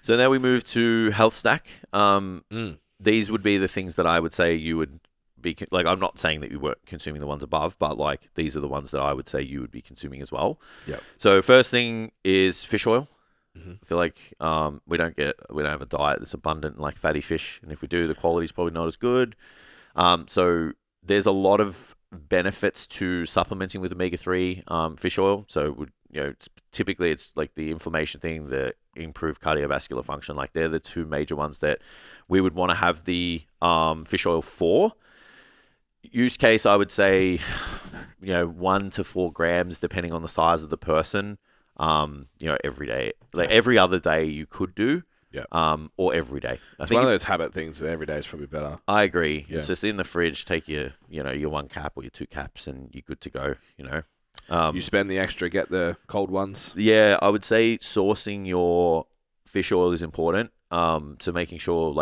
So now we move to Health Stack. These would be the things that I would say you would be like. I'm not saying that you weren't consuming the ones above, but like these are the ones that I would say you would be consuming as well. Yeah. So first thing is fish oil. I feel like we don't have a diet that's abundant in like fatty fish, and if we do, the quality's probably not as good. So there's a lot of benefits to supplementing with omega-3 fish oil. So typically it's like the inflammation thing, the improved cardiovascular function. Like they're the two major ones that we would want to have the fish oil for. Use case, I would say, 1 to 4 grams, depending on the size of the person. Every day, like every other day you could do, or every day. It's one of those habit things that every day is probably better. I agree. Yeah. It's just in the fridge, take your 1 cap or your 2 caps and you're good to go, You spend the extra, get the cold ones. Yeah, I would say sourcing your fish oil is important, to making sure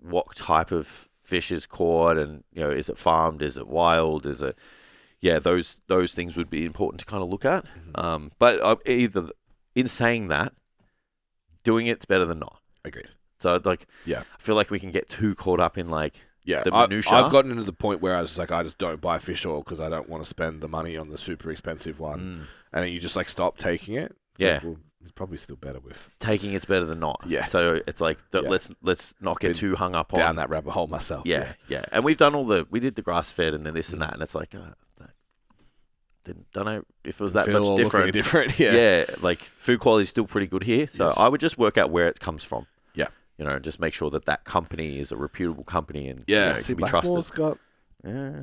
what type of fish is caught and, is it farmed, is it wild, is it... Yeah, those things would be important to kind of look at. But either in saying that, doing it's better than not. Agreed. So I feel like we can get too caught up in the minutia. I've gotten to the point where I was like, I just don't buy fish oil because I don't want to spend the money on the super expensive one, and then you just stop taking it. It's probably still better with taking it's better than not. Yeah. So it's like let's not get too hung up down on that rabbit hole myself. Yeah. And we've done we did the grass fed and then this and that, and it's like. Don't know if it was that much different. Yeah, like food quality is still pretty good here. So Yes. I would just work out where it comes from. Yeah. Just make sure that company is a reputable company and See, can be trusted. Got... Yeah.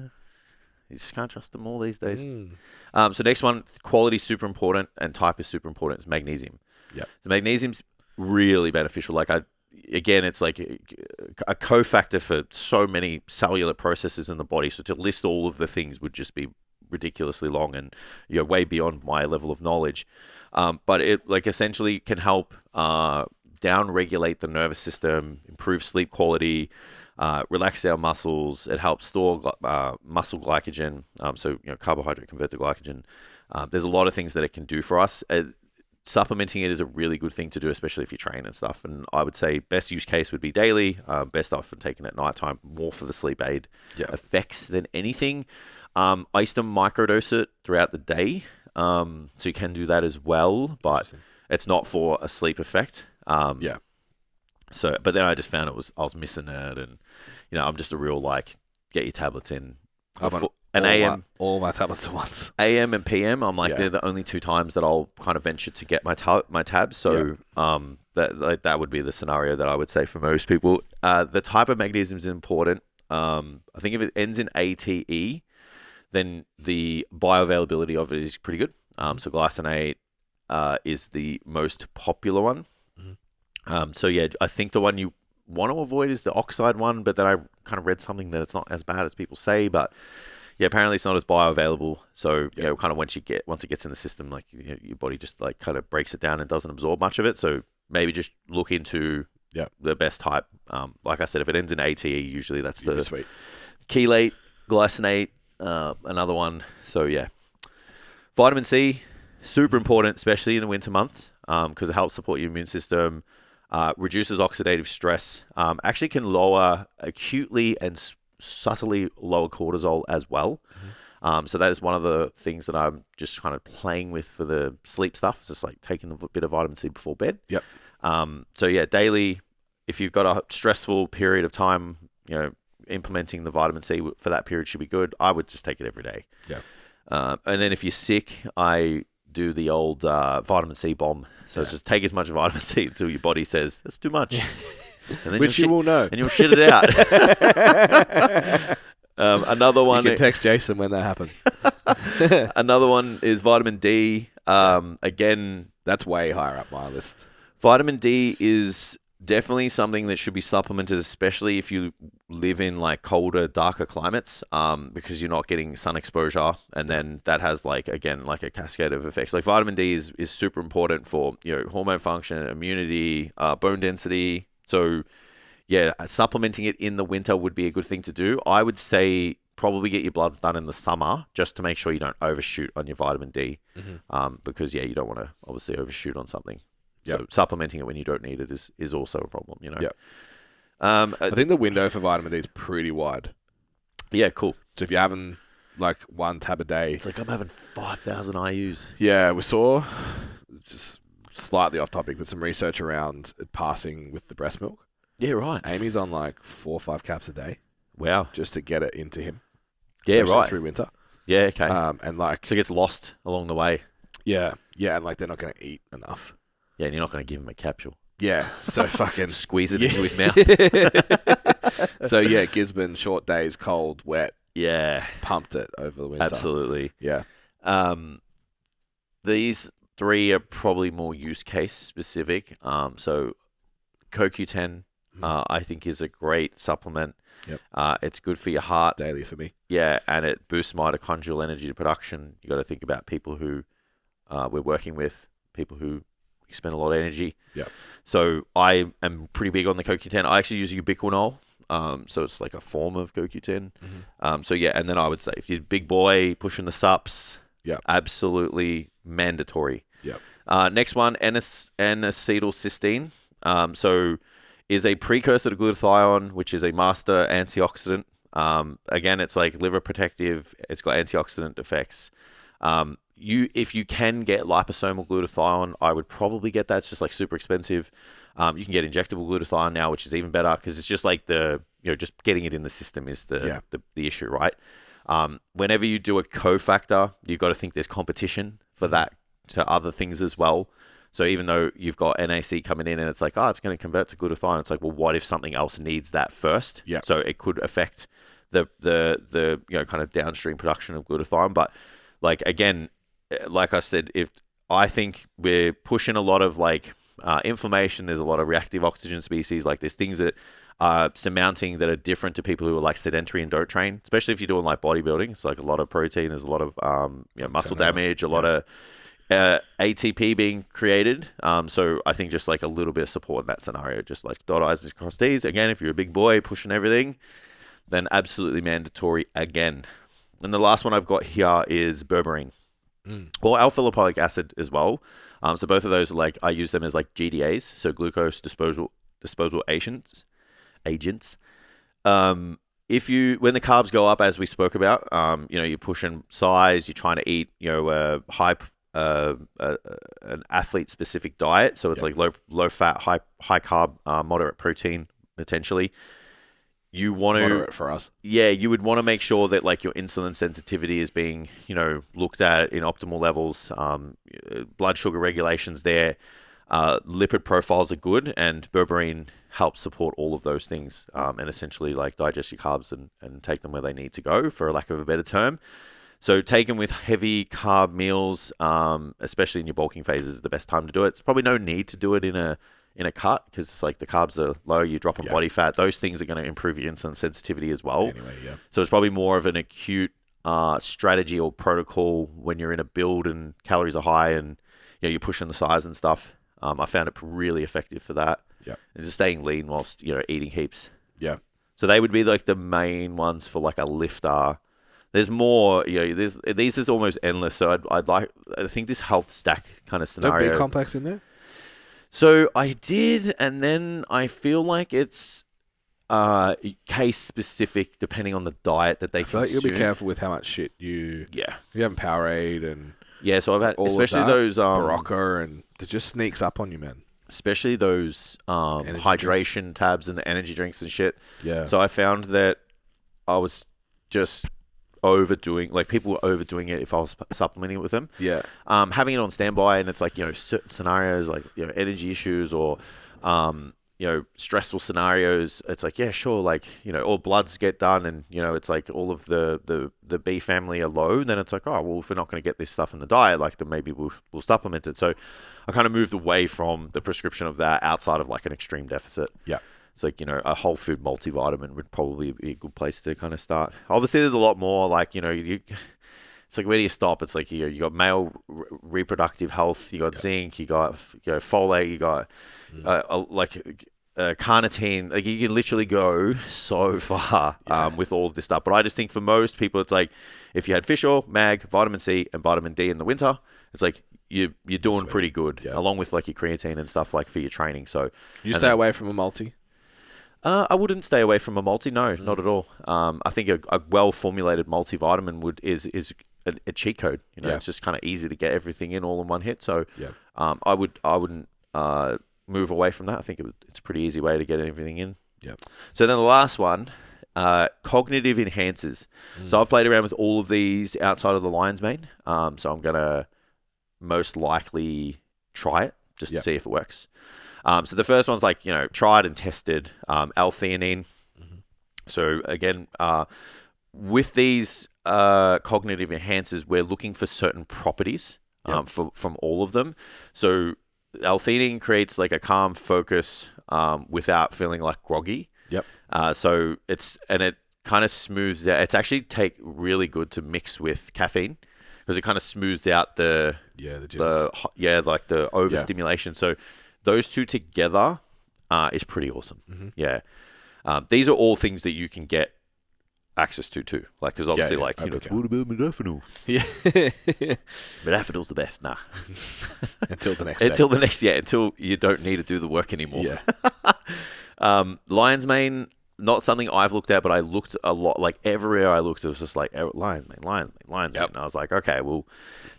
You just can't trust them all these days. So next one, quality is super important and type is super important. It's magnesium. Yeah. So magnesium's really beneficial. It's like a cofactor for so many cellular processes in the body. So to list all of the things would just be ridiculously long and way beyond my level of knowledge, but it essentially can help down regulate the nervous system, improve sleep quality, relax our muscles. It helps store muscle glycogen, so carbohydrate convert to glycogen. There's a lot of things that it can do for us. Supplementing it is a really good thing to do, especially if you train and stuff. And I would say best use case would be daily, best often taken at nighttime, more for the sleep aid effects than anything. I used to microdose it throughout the day, so you can do that as well, but it's not for a sleep effect. So, but then I just found I was missing it, and I'm just a real get your tablets in. All my tablets at once. AM and PM, I'm they're the only 2 times that I'll kind of venture to get my tabs. So that would be the scenario that I would say for most people. The type of magnesium is important. I think if it ends in ATE, then the bioavailability of it is pretty good. So glycinate is the most popular one. I think the one you want to avoid is the oxide one, but then I kind of read something that it's not as bad as people say, but apparently it's not as bioavailable. So kind of once it gets in the system, your body just kind of breaks it down and doesn't absorb much of it. So maybe just look into the best type. Like I said, if it ends in ATE, usually that's the sweet. Chelate, glycinate, another one. So vitamin C, super important, especially in the winter months, because it helps support your immune system, reduces oxidative stress, actually can lower acutely and subtly lower cortisol as well. So that is one of the things that I'm just kind of playing with for the sleep stuff. It's just taking a bit of vitamin C before bed. Daily, if you've got a stressful period of time, implementing the vitamin C for that period should be good. I would just take it every day. And then if you're sick, I do the old vitamin C bomb. So it's just take as much vitamin C until your body says, that's too much. And then Which you will know. And you'll shit it out. Another one. You can text Jason when that happens. Another one is vitamin D. Again, that's way higher up my list. Vitamin D is definitely something that should be supplemented, especially if you live in colder, darker climates, because you're not getting sun exposure, and then that has a cascade of effects. Vitamin D is super important for hormone function, immunity, bone density. So supplementing it in the winter would be a good thing to do. I would say probably get your bloods done in the summer just to make sure you don't overshoot on your vitamin D, because you don't want to obviously overshoot on something. Yep. So supplementing it when you don't need it is also a problem, you know. Yep. I think the window for vitamin D is pretty wide. Yeah, cool. So if you're having like one tab a day, it's like I'm having 5,000 IUs. Yeah, we saw, just slightly off topic, but some research around it passing with the breast milk. Yeah, right. Amy's on like 4 or 5 caps a day. Wow. Just to get it into him. Yeah, right. Through winter. Yeah, okay. And like, so it gets lost along the way. Yeah, and like they're not going to eat enough. Yeah, and you're not going to give him a capsule. Yeah, so fucking squeeze it into his mouth. So yeah, Gisborne, short days, cold, wet. Yeah, pumped it over the winter. Absolutely. Yeah. These 3 are probably more use case specific. So CoQ10, I think, is a great supplement. Yep. It's good for your heart. Daily for me. Yeah, and it boosts mitochondrial energy production. You got to think about people who we're working with, people who expend a lot of energy. Yeah. So I am pretty big on the CoQ10. I actually use ubiquinol. So it's like a form of CoQ10. So yeah, and then I would say if you're a big boy pushing the sups, absolutely mandatory. Yep. Next one, N-acetylcysteine. So is a precursor to glutathione, which is a master antioxidant. Again, it's like liver protective. It's got antioxidant effects. If you can get liposomal glutathione, I would probably get that. It's just like super expensive. You can get injectable glutathione now, which is even better because it's just like just getting it in the system is the issue, right? Whenever you do a cofactor, you've got to think there's competition for that to other things as well. So even though you've got NAC coming in and it's like, it's going to convert to glutathione, it's like, well, what if something else needs that first? Yeah. So it could affect the kind of downstream production of glutathione. But like again, like I said, if I think we're pushing a lot of like inflammation, there's a lot of reactive oxygen species, like there's things that are surmounting that are different to people who are like sedentary and don't train, especially if you're doing like bodybuilding. It's like a lot of protein, there's a lot of muscle damage, a lot of ATP being created. So I think just like a little bit of support in that scenario, just like dot I's and cross T's. Again, if you're a big boy pushing everything, then absolutely mandatory again. And the last one I've got here is berberine. Or alpha lipoic acid as well. So both of those are like, I use them as like GDAs, so glucose disposal agents. When the carbs go up, as we spoke about, you're pushing size, you're trying to eat, an athlete specific diet. So it's like low fat, high carb, moderate protein potentially. You want to moderate for us. Yeah, you would want to make sure that like your insulin sensitivity is being, looked at in optimal levels. Blood sugar regulations there. Lipid profiles are good, and berberine helps support all of those things, and essentially like digest your carbs and take them where they need to go, for lack of a better term. So taken with heavy carb meals, especially in your bulking phases, is the best time to do it. It's probably no need to do it in a cut, because it's like the carbs are low, you're dropping body fat. Those things are going to improve your insulin sensitivity as well. Anyway, yeah. So it's probably more of an acute strategy or protocol when you're in a build and calories are high and you're pushing the size and stuff. I found it really effective for that. Yeah. And just staying lean whilst eating heaps. Yeah. So they would be like the main ones for like a lifter. There's more, these is almost endless. So I think this health stack kind of scenario. Don't be complex in there. So I did, and then I feel like it's case specific depending on the diet that they consume. Like you'll be careful with how much shit you have Powerade and so I've had especially those Barocca, and it just sneaks up on you, man. Especially those hydration drinks. Tabs and the energy drinks and shit. Yeah. So I found that I was just overdoing, like people were overdoing it if I was supplementing it with them. Yeah. Having it on standby, and it's like, certain scenarios like, energy issues or, stressful scenarios. It's like, yeah, sure. Like, all bloods get done and, it's like all of the B family are low. Then it's like, oh, well, if we're not going to get this stuff in the diet, like then maybe we'll supplement it. So I kind of moved away from the prescription of that outside of like an extreme deficit. Yeah. It's like, a whole food multivitamin would probably be a good place to kind of start. Obviously, there's a lot more like, it's like, where do you stop? It's like, you got male reproductive health, you got zinc, you got folate, you got like carnitine. Like you can literally go so far with all of this stuff. But I just think for most people, it's like if you had fish oil, mag, vitamin C, and vitamin D in the winter, it's like you're doing pretty good, along with like your creatine and stuff like for your training. So you stay away from a multi. I wouldn't stay away from a multi. No, not at all. I think a well formulated multivitamin is a cheat code. It's just kind of easy to get everything in all in one hit. So I wouldn't move away from that. I think it's a pretty easy way to get everything in. Yeah. So then the last one, cognitive enhancers. So I've played around with all of these outside of the lion's mane. So I'm gonna most likely try it just to see if it works. So the first one's like, tried and tested, L-theanine. So again, with these cognitive enhancers, we're looking for certain properties from all of them. So L-theanine creates like a calm focus without feeling like groggy. So it kind of smooths out. It's actually really good to mix with caffeine because it kind of smooths out the overstimulation. So those two together is pretty awesome. These are all things that you can get access to too. Like, because obviously, what about modafinil? Modafinil's the best. Nah. Until the next day. Until you don't need to do the work anymore. Lion's mane, not something I've looked at, but I looked a lot. Like everywhere I looked, it was just like lion's mane. And I was like, okay, well,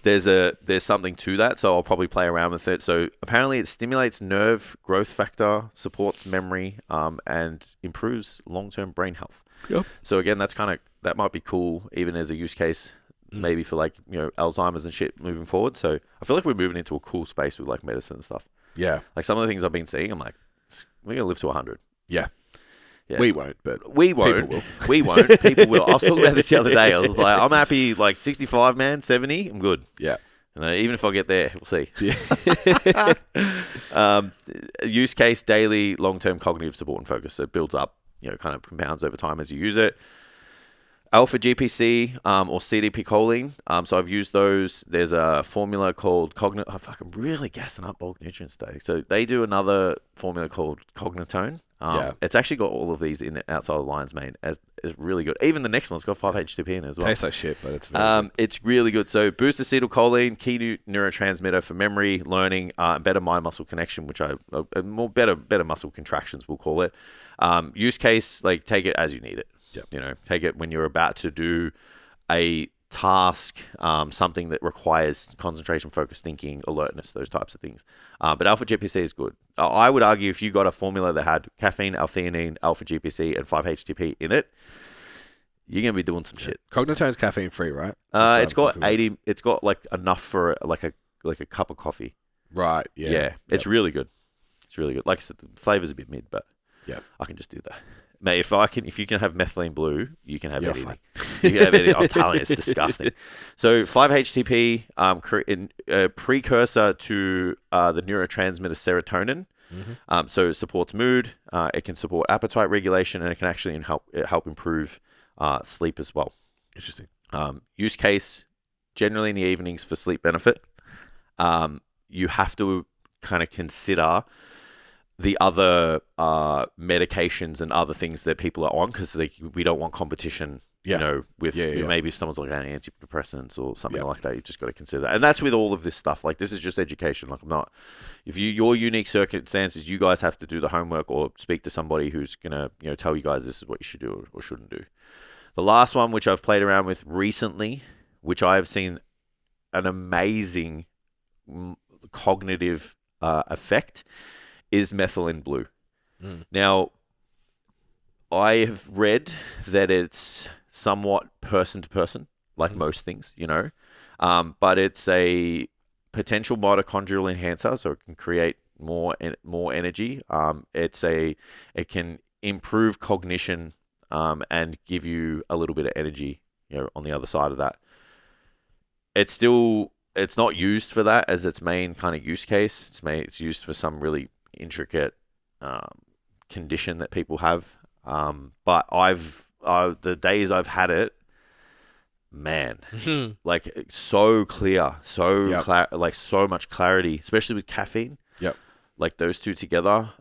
there's something to that, so I'll probably play around with it. So apparently, it stimulates nerve growth factor, supports memory, and improves long-term brain health. So again, that might be cool, even as a use case, maybe for like Alzheimer's and shit moving forward. So I feel like we're moving into a cool space with like medicine and stuff. Like some of the things I've been seeing, I'm like, we're gonna live to 100. Yeah. We won't, but we won't. People will. We won't. People will. I was talking about this the other day. I was like, I'm happy. Like 65, man, 70, I'm good. Yeah. Even if I get there, we'll see. Use case: daily, long-term cognitive support and focus. So it builds up, kind of compounds over time as you use it. Alpha GPC or CDP choline. So I've used those. There's a formula called I'm really gassing up bulk nutrients today. So they do another formula called Cognitone. It's actually got all of these in it outside of the lion's mane. It's really good. Even the next one's got 5-HTP in it as well. Tastes like shit, but it's very good. It's really good. So boost acetylcholine, key neurotransmitter for memory, learning, better mind-muscle connection, which better muscle contractions, we'll call it. Use case, like take it as you need it. Take it when you're about to do a task, something that requires concentration, focus, thinking, alertness, those types of things. But alpha GPC is good. I would argue if you got a formula that had caffeine, L-theanine, alpha GPC, and 5-HTP in it, you're gonna be doing some shit. Cognitone's caffeine free, right? It's got 80. It's got like enough for like a cup of coffee. Right. Yeah. It's really good. It's really good. Like I said, the flavor's a bit mid, but I can just do that. Mate, if you can have methylene blue, you can have anything. You can have anything. I'm telling you, it's disgusting. So 5-HTP, precursor to the neurotransmitter serotonin. So it supports mood. It can support appetite regulation, and it can actually help improve sleep as well. Interesting. Use case generally in the evenings for sleep benefit. You have to kind of consider the other medications and other things that people are on, because we don't want competition, with maybe if someone's like on antidepressants or something like that, you've just got to consider that. And that's with all of this stuff. Like, this is just education. Like, if your unique circumstances, you guys have to do the homework or speak to somebody who's going to, tell you guys this is what you should do or shouldn't do. The last one, which I've played around with recently, which I have seen an amazing cognitive effect, is methylene blue. Now, I have read that it's somewhat person to person, like most things, but it's a potential mitochondrial enhancer, so it can create more energy. It can improve cognition and give you a little bit of energy, on the other side of that. It's not used for that as its main kind of use case. It's used for some really intricate condition that people have, but the days I've had it, man, like so clear, like so much clarity, especially with caffeine. Like those two together,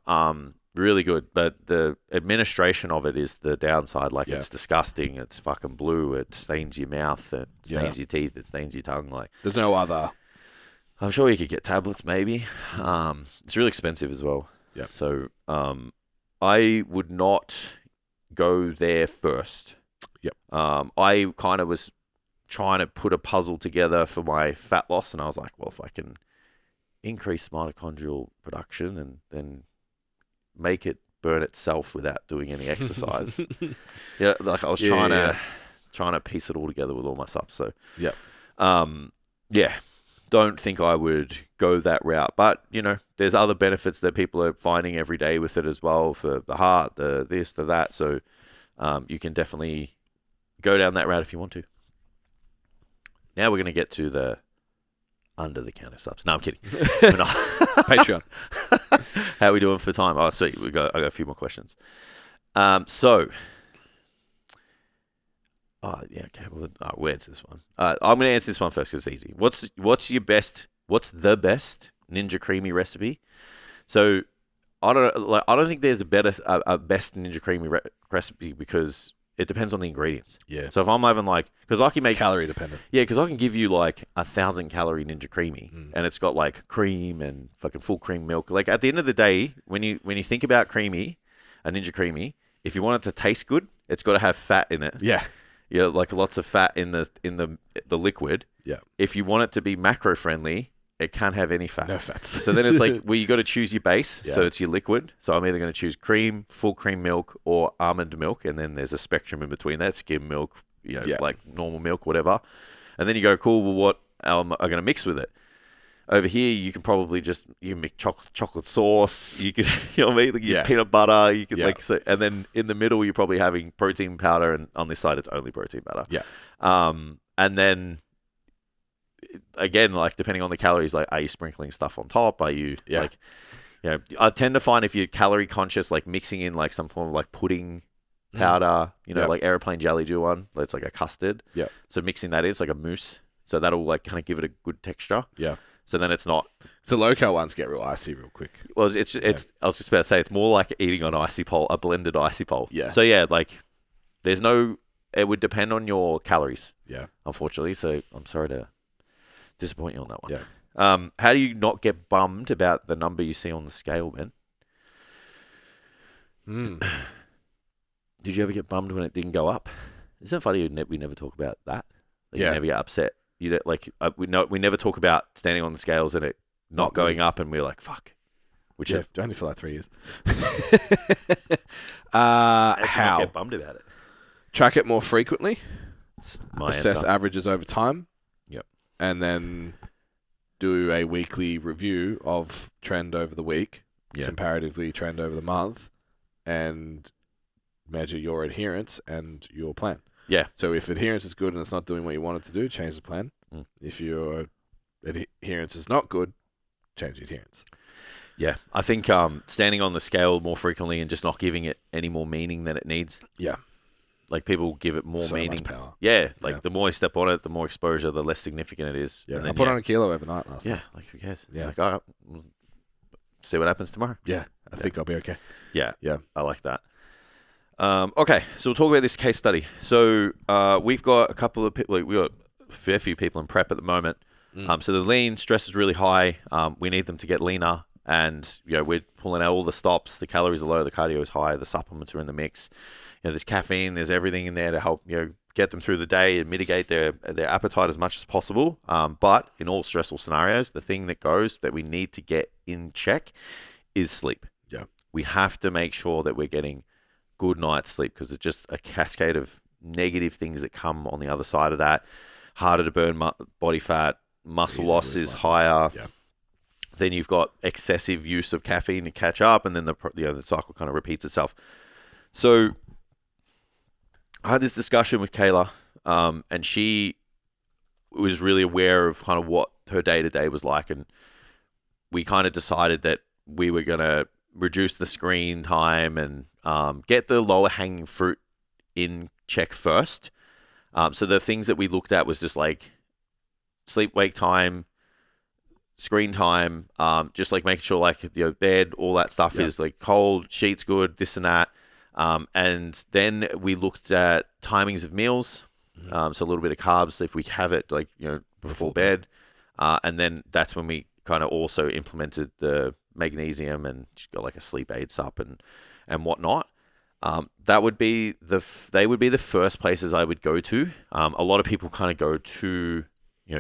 Really good, but the administration of it is the downside. Like, Yeah. it's disgusting. It's fucking blue. It stains your mouth. It stains your teeth. It stains your tongue. Like, There's no other. I'm sure you could get tablets, maybe. It's really expensive as well. Yeah. So, I would not go there first. Yep. I kind of was trying to put a puzzle together for my fat loss, and I was like, well, if I can increase mitochondrial production and then make it burn itself without doing any exercise. Yeah, like I was trying to piece it all together with all my stuff. So don't think I would go that route. But there's other benefits that people are finding every day with it as well, for the heart, the this, the that. So you can definitely go down that route if you want to. Now we're going to get to the under the counter subs. No, I'm kidding. Patreon. How are we doing for time? Oh, sweet. I got a few more questions. Okay. We'll answer this one. I'm going to answer this one first because it's easy. What's the best Ninja Creamy recipe? So I don't think there's a best Ninja Creamy recipe, because it depends on the ingredients. Yeah. So if I'm having because I can make calorie dependent. Yeah, because I can give you 1,000 calorie Ninja Creamy, and it's got cream and fucking full cream milk. Like, at the end of the day, when you think about a Ninja Creamy, if you want it to taste good, it's got to have fat in it. Yeah. Lots of fat in the liquid. Yeah. If you want it to be macro friendly, it can't have any fat. No fats. So then it's you got to choose your base. Yeah. So it's your liquid. So I'm either going to choose cream, full cream milk, or almond milk, and then there's a spectrum in between that: skim milk, like normal milk, whatever. And then you go, cool. Well, what am I going to mix with it? Over here, you can probably you can make chocolate sauce. You could, peanut butter. You could and then in the middle, you're probably having protein powder, and on this side, it's only protein powder. Yeah. And then again, depending on the calories, are you sprinkling stuff on top? Are you I tend to find if you're calorie conscious, mixing in some form of pudding powder, like aeroplane jelly do one. It's like a custard. Yeah. So mixing that in, it's like a mousse. So that'll kind of give it a good texture. Yeah. So then it's not. So low-cal ones get real icy real quick. Well, it's. I was just about to say, it's more like eating an icy pole, a blended icy pole. Yeah. So there's no. It would depend on your calories. Yeah. Unfortunately, so I'm sorry to disappoint you on that one. Yeah. How do you not get bummed about the number you see on the scale, Ben? Did you ever get bummed when it didn't go up? Isn't it funny we never talk about that? You never get upset. You don't, we never talk about standing on the scales and it not going up, and we're like, fuck. Only for 3 years. How? How? Get bummed about it. Track it more frequently. Assess answer. averages over time. Yep. And then do a weekly review of trend over the week, comparatively trend over the month, and measure your adherence and your plan. Yeah. So if adherence is good and it's not doing what you want it to do, change the plan. If your adherence is not good, change the adherence. Yeah. I think standing on the scale more frequently and just not giving it any more meaning than it needs. Yeah. People give it more so meaning. Much power. Yeah. The more I step on it, the more exposure, the less significant it is. Yeah. And then, I put on a kilo overnight last night. Yeah. Who cares? Yeah. All right, we'll see what happens tomorrow. Yeah. I think I'll be okay. Yeah. Yeah. I like that. Okay, so we'll talk about this case study. So we've got a couple of people. We've got a fair few people in prep at the moment. So the lean stress is really high. We need them to get leaner, and we're pulling out all the stops. The calories are low, the cardio is high, the supplements are in the mix. There's caffeine, there's everything in there to help get them through the day and mitigate their appetite as much as possible. But in all stressful scenarios, the thing that we need to get in check is sleep. Yeah, we have to make sure that we're getting good night's sleep, because it's just a cascade of negative things that come on the other side of that. Harder to burn body fat, muscle loss is higher. Yeah. Then you've got excessive use of caffeine to catch up, and then the cycle kind of repeats itself. So I had this discussion with Kayla, and she was really aware of kind of what her day-to-day was like, and we kind of decided that we were going to reduce the screen time and get the lower hanging fruit in check first. So the things that we looked at was just sleep wake time, screen time, just like making sure like bed, all that stuff is like cold, sheets good, this and that. And then we looked at timings of meals, so a little bit of carbs if we have it like before bed, and then that's when we kind of also implemented the magnesium and just got like a sleep aid sup and whatnot. That would be they would be the first places I would go to. A lot of people kind of go to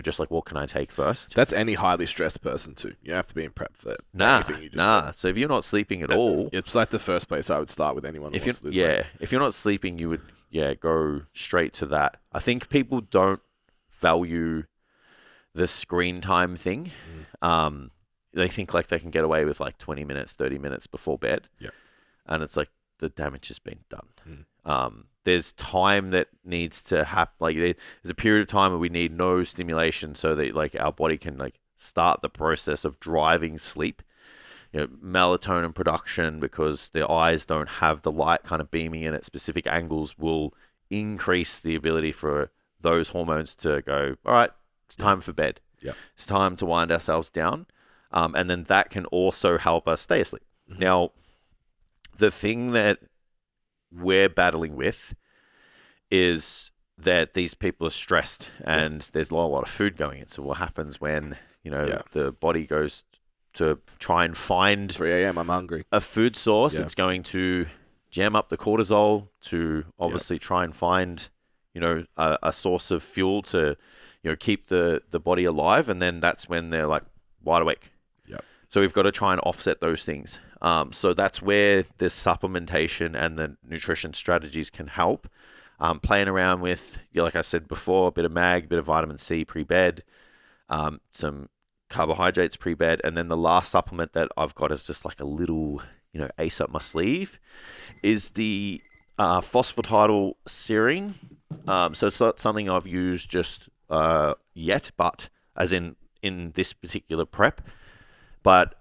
just like, what can I take first? That's any highly stressed person too. You don't have to be in prep for anything you just said. So if you're not sleeping at all, it's like the first place I would start with anyone. If you're not sleeping, you would go straight to that. I think people don't value the screen time thing. They think like they can get away with like 20 minutes, 30 minutes before bed. Yeah. And it's like the damage has been done. There's time that needs to happen. Like there's a period of time where we need no stimulation so that like our body can like start the process of driving sleep. Melatonin production, because the eyes don't have the light kind of beaming in at specific angles, will increase the ability for those hormones to go, all right, it's time for bed. Yeah. It's time to wind ourselves down. And then that can also help us stay asleep. Now, the thing that we're battling with is that these people are stressed and there's a lot of food going in. So what happens when, the body goes to try and find 3 a.m. I'm hungry. A food source, it's going to jam up the cortisol to obviously try and find, a source of fuel to, keep the body alive. And then that's when they're like wide awake. So we've got to try and offset those things. So that's where the supplementation and the nutrition strategies can help. Playing around with, like I said before, a bit of mag, a bit of vitamin C pre-bed, some carbohydrates pre-bed, and then the last supplement that I've got is just like a little, ace up my sleeve, is the phosphatidyl serine. So it's not something I've used just yet, but as in this particular prep. But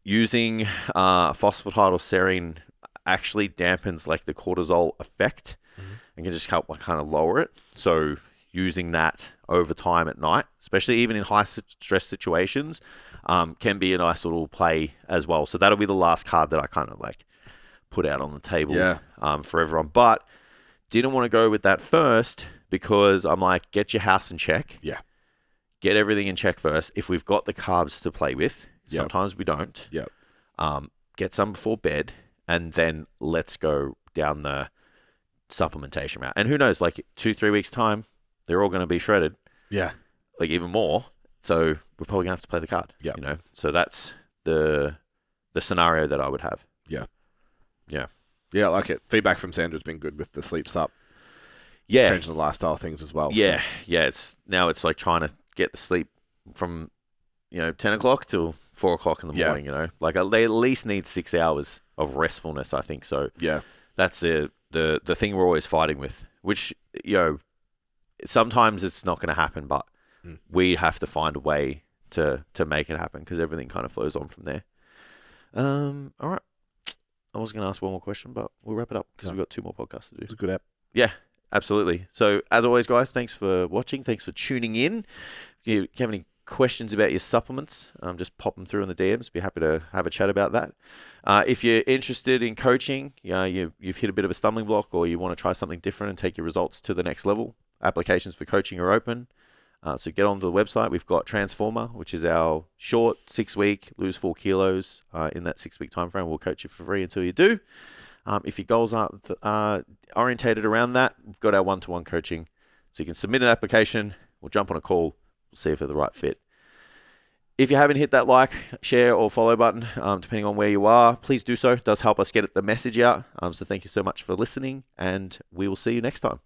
using phosphatidyl serine actually dampens like the cortisol effect and can just help kind of lower it. So using that over time at night, especially even in high stress situations, can be a nice little play as well. So that'll be the last card that I kind of like put out on the table for everyone. But didn't want to go with that first because I'm like, get your house in check. Yeah. Get everything in check first. If we've got the carbs to play with, sometimes we don't. Yep. Get some before bed, and then let's go down the supplementation route. And who knows, like 2-3 weeks time, they're all going to be shredded. Yeah. Like even more. So we're probably going to have to play the card. Yeah. So that's the scenario that I would have. Yeah. Yeah. Yeah, I like it. Feedback from Sandra's been good with the sleep sup. Yeah. Changing the lifestyle things as well. Yeah. So. Yeah. It's like trying to get the sleep from 10 o'clock till 4 o'clock in the morning, like they at least need 6 hours of restfulness, I think. So that's the thing we're always fighting with, which, sometimes it's not going to happen, but we have to find a way to make it happen because everything kind of flows on from there. All right. I was going to ask one more question, but we'll wrap it up because we've got 2 more podcasts to do. It's a good app. Yeah, absolutely. So as always, guys, thanks for watching. Thanks for tuning in. If you have any questions about your supplements, just pop them through in the DMs. Be happy to have a chat about that. If you're interested in coaching, you've hit a bit of a stumbling block or you want to try something different and take your results to the next level, applications for coaching are open. So get onto the website. We've got Transformer, which is our short 6-week, lose 4 kilos in that 6-week time frame. We'll coach you for free until you do. If your goals aren't orientated around that, we've got our one-to-one coaching. So you can submit an application. We'll jump on a call. We'll see if they're the right fit. If you haven't hit that like, share, or follow button, depending on where you are, please do so. It does help us get the message out. So thank you so much for listening, and we will see you next time.